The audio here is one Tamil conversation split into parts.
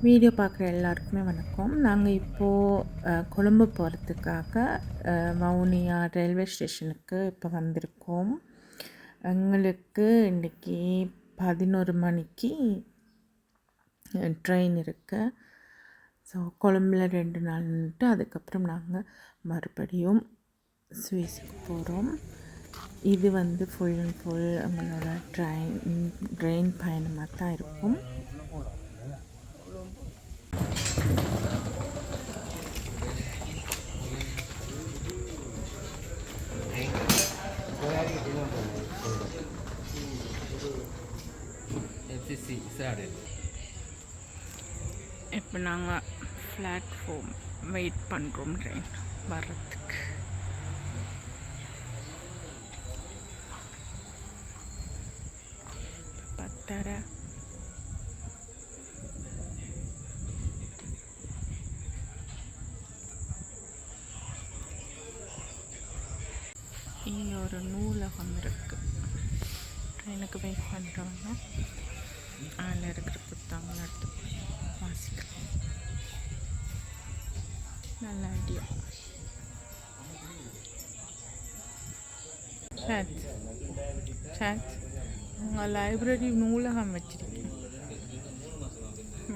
வீடியோ பார்க்குற எல்லாருக்குமே வணக்கம். நாங்கள் இப்போது கொழும்பு போகிறதுக்காக வவுனியா ரயில்வே ஸ்டேஷனுக்கு இப்போ வந்திருக்கோம். எங்களுக்கு இன்றைக்கி 11 மணிக்கு ட்ரெயின் இருக்குது. ஸோ கொழும்பில் 2 நாள் நின்றுட்டு அதுக்கப்புறம் நாங்கள் மறுபடியும் சுவிஸுக்கு போகிறோம். இது ஃபுல் அண்ட் ஃபுல் எங்களோட ட்ரெயின் பயணமாக தான் இருக்கும். இப்போ நாங்கள் பிளாட்ஃபார்ம் வெயிட் பண்ணுறோம் ட்ரெயின் வர்றதுக்கு. பத்தரை இங்கே ஒரு நூலகம் இருக்குது. ட்ரெயினுக்கு வெயிட் பண்ணுறவங்க அதில் இருக்கிற புத்தகங்கள் எடுத்து வாசிக்கலாம். நல்ல ஐடியா. உங்கள் லைப்ரரி நூலகம் வச்சுருக்கேன்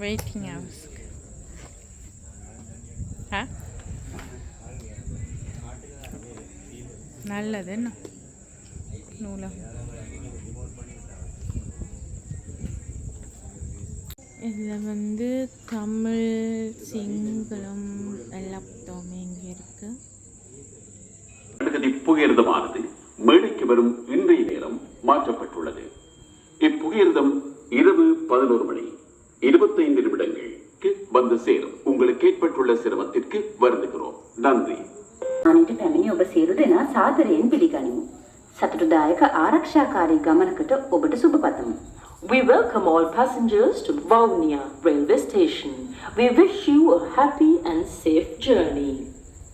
வெயிட்டிங் ஹவர்ஸ்க்கு. நல்லது என்ன நூலகம். இதில் தமிழ், சிங்களம் எல்லா புத்தகமே இங்கே இருக்கு. புகையிரதமானது மேடைக்கு வரும் இன்றைய நேரம் மாற்றப்பட்டுள்ளது. இப்புகையிரதம் இரவு 11 மணி 25 நிமிடங்களுக்கு வந்து சேரும். உங்களுக்கு ஏற்பட்டுள்ள சிரமத்திற்கு வருந்துகிறோம். நன்றி. අනිට පැමිණි ඔබ සියලු දෙනා සාදරයෙන් පිළිගනිමු. සතුටුදායක ආරක්ෂාකාරී ගමනකට ඔබට සුබ පතමු. We welcome all passengers to Vaunia railway station. We wish you a happy and safe journey.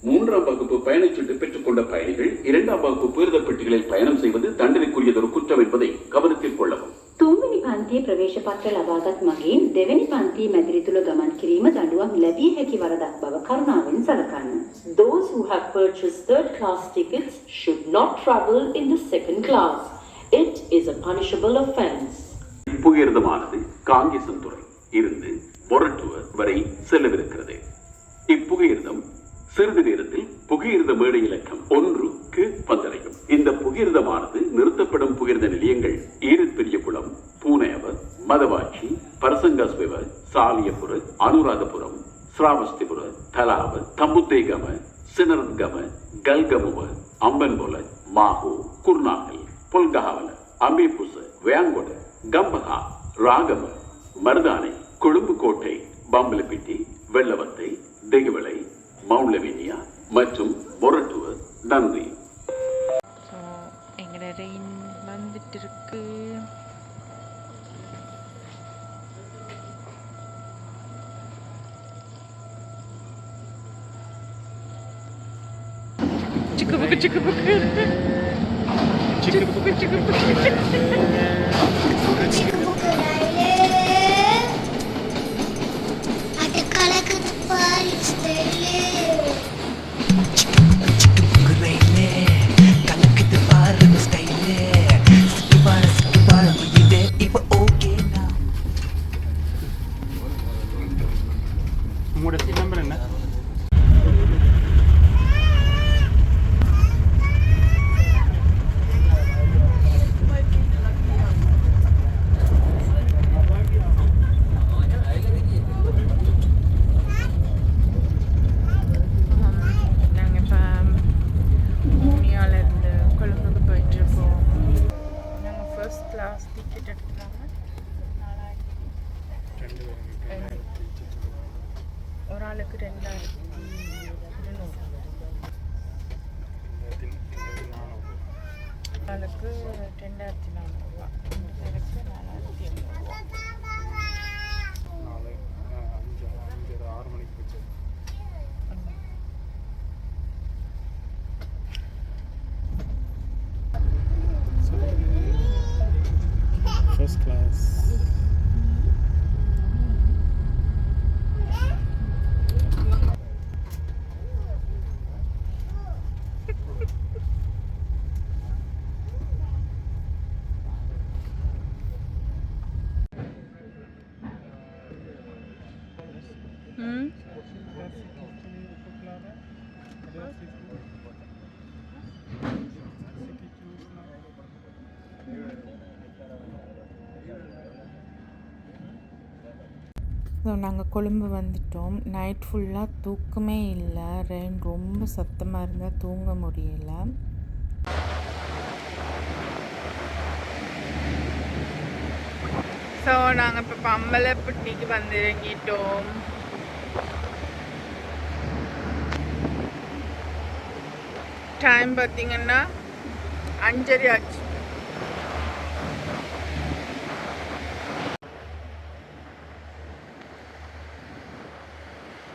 3ஆம் வகுப்பு பயணச்சீட்டு பெற்றுக்கொண்ட பயணிகள் 2ஆம் வகுப்பு பேருந்து பெட்டிகளில் பயணம் செய்வது தண்டனைக்குரியதொரு குற்றம் என்பதை கவனத்தில் கொள்ளவும். 3වෙනි පන්තියේ ප්‍රවේශ පත්‍ර ලබාගත් මගින් 2වෙනි පන්තියේ මැදිරි තුල ගමන් කිරීම දඬුවම් ලැබිය හැකි වරදක් බව කරුණාවෙන් සලකන්න. Those who have purchased third class tickets should not travel in the second class. It is a punishable offence. இப்புகையிரதமானது Kankesanthurai இருந்து மொரட்டுவ வரை செல்லவிருக்கிறது. இப்புகையிரதம் சிறிது நேரத்தில் புகையிரத மேடை இலக்கம் 1க்கு வந்தடையும். இந்த புகையிரதமானது நிறுத்தப்படும் புகையிரத நிலையங்கள் ஈரப்பெரியகுளம், பூனேவ, மதவாச்சி, பரசங்கஸ்வெவ, சாலியபுர, அனுராதபுரம், ஸ்ராவஸ்திபுர, தலாவ, தம்புத்தேகம, சினரத்கம, கல்கமுவ, அம்பன்பொல, மாஹோ, குர்நாகல், பொல்கஹாவல, அம்பேபுச, வேங்கொட, கம்பகா, ராகம, மருதானை, கொழும்பு கோட்டை, பம்பலப்பிட்டி, வெள்ளவத்தை, தெகுவளை, மவுண்ட்லவினியா மற்றும் மொரட்டுவ. நன்றி. ஸோ எங்களோட ரெயின் வந்துட்டு இருக்கு. சிக்குபுக்கு சிக்குபுக்கு சிக்குபுக்கு சிக்குபுக்கு ஒரு ஆளுக்கு 2200, ஆளுக்கு 2400 ரூபா, இந்த பேருக்கு 4800 ரூபா. 6 மணிக்கு போச்சு. ஃபர்ஸ்ட் கிளாஸ் ஸோ நாங்கள் கொழும்பு வந்துட்டோம். நைட் ஃபுல்லாக தூக்கமே இல்லை. ரெயின் ரொம்ப சத்தமாக இருந்தால் தூங்க முடியலை. ஸோ நாங்கள் இப்போ பம்பலப்பட்டிக்கு வந்து இறங்கிட்டோம். டைம் பார்த்திங்கன்னா 5:30 ஆச்சு.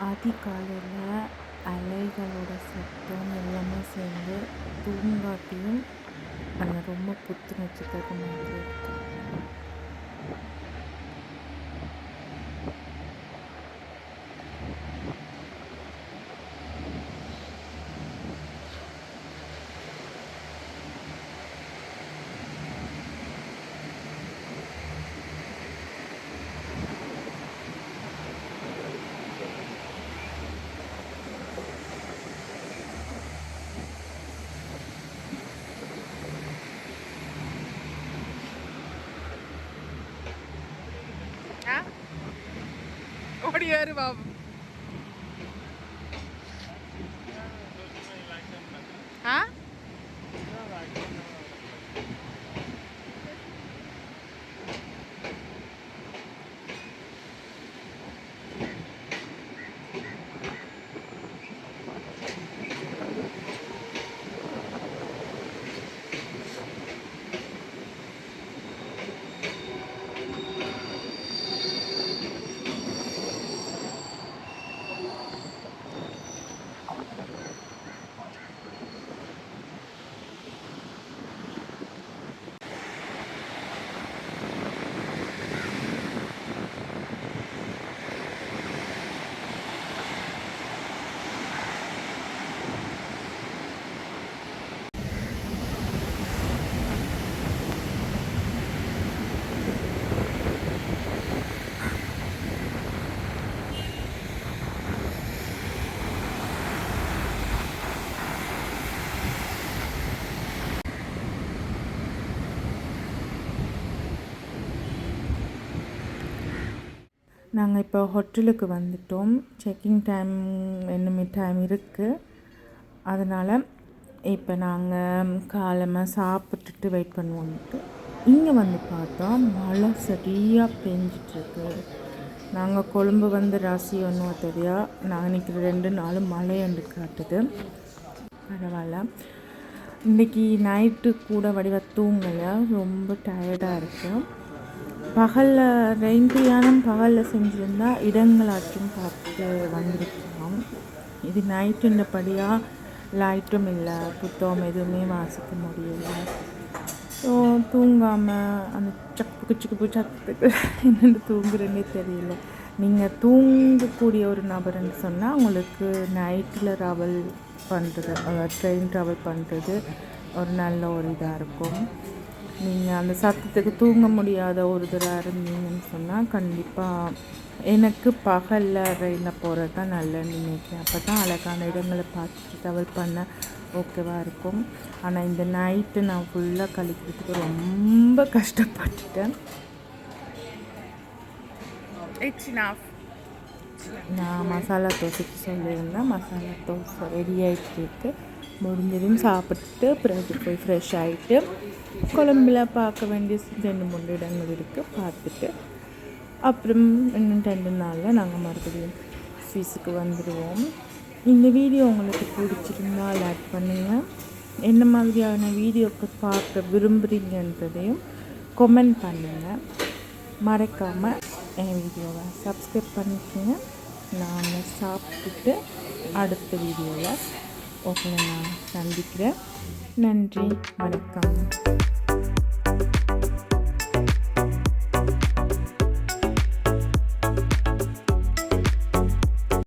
அதிகாலையில் அலைகளோட சத்தம் எல்லாமே சேர்ந்து தூங்காட்டியும் நம்ம ரொம்ப புத்துணர்ச்சி தக்க மாதிரி இருக்கும். ஓடி வரு பாபு. நாங்கள் இப்போ ஹோட்டலுக்கு வந்துட்டோம். செக்கிங் டைம் இன்னுமே டைம் இருக்குது. அதனால் இப்போ நாங்கள் காலமாக சாப்பிட்டுட்டு வெயிட் பண்ணுவோன்ட்டு இங்கே வந்து பார்த்தா மழை சரியாக பெஞ்சிட்ருக்கு. நாங்கள் கொழும்பு வந்து ராசி ஒன்றும் தெரியா. நாங்கள் நிற்கிற 2 நாளும் மழை என்று காட்டுது. பரவாயில்ல. இன்றைக்கி நைட்டு கூட வடிவாக தூங்கலை. ரொம்ப டயர்டாக இருக்குது. பகலில் ரெயின் பிரயாணம் பகலில் செஞ்சுருந்தா இடங்களாச்சும் பார்த்து வந்திருக்கலாம். இது நைட்டுன்றபடியாக லைட்டும் இல்லை, புத்தகம் எதுவுமே வாசிக்க முடியலை. ஸோ தூங்காமல் அந்த சக்கு சத்துக்கு என்னென்னு தூங்குறேன்னே தெரியல. நீங்கள் தூங்கக்கூடிய ஒரு நபர்ன்னு சொன்னால் உங்களுக்கு நைட்டில் ட்ராவல் பண்ணுறது, ட்ரெயின் ட்ராவல் பண்ணுறது ஒரு நல்ல ஒரு இதாக இருக்கும். நீங்கள் அந்த சத்தத்துக்கு தூங்க முடியாத ஒருத்தராக இருந்தீங்கன்னு சொன்னால் கண்டிப்பாக எனக்கு பகலில் ரெயினில் போகிறது தான் நல்லதுன்னு நினைக்கிறேன். அப்போ தான் அழகான இடங்களை பார்த்துட்டு ட்ராவல் பண்ண ஓகேவாக இருக்கும். ஆனால் இந்த நைட்டு நான் ஃபுல்லாக கழிக்கிறதுக்கு ரொம்ப கஷ்டப்பட்டுட்டேன். நான் மசாலா தோசைக்கு சொல்லியிருந்தேன். மசாலா தோசை ரெடி ஆகிட்டு முடிஞ்சதும் சாப்பிட்டுட்டு பிறகு போய் ஃப்ரெஷ் ஆகிட்டு கொழம்பில் பார்க்க வேண்டிய 2-3 இடங்கள் இருக்குது. பார்த்துட்டு அப்புறம் இன்னும் 2 நாளில் நாங்கள் மறுபடியும் ஸ்வீஸுக்கு வந்துடுவோம். இந்த வீடியோ உங்களுக்கு பிடிச்சிருந்தா லைக் பண்ணுங்கள். என்ன மாதிரியான வீடியோக்கு பார்க்க விரும்புகிறீங்கன்றதையும் கமெண்ட் பண்ணுங்கள். மறக்காமல் என் வீடியோவை சப்ஸ்கிரைப் பண்ணிக்கோங்க. நான் சாப்பிட்டுட்டு அடுத்த வீடியோவில் உங்களை நான் சந்திக்கிறேன். நன்றி, வணக்கம்.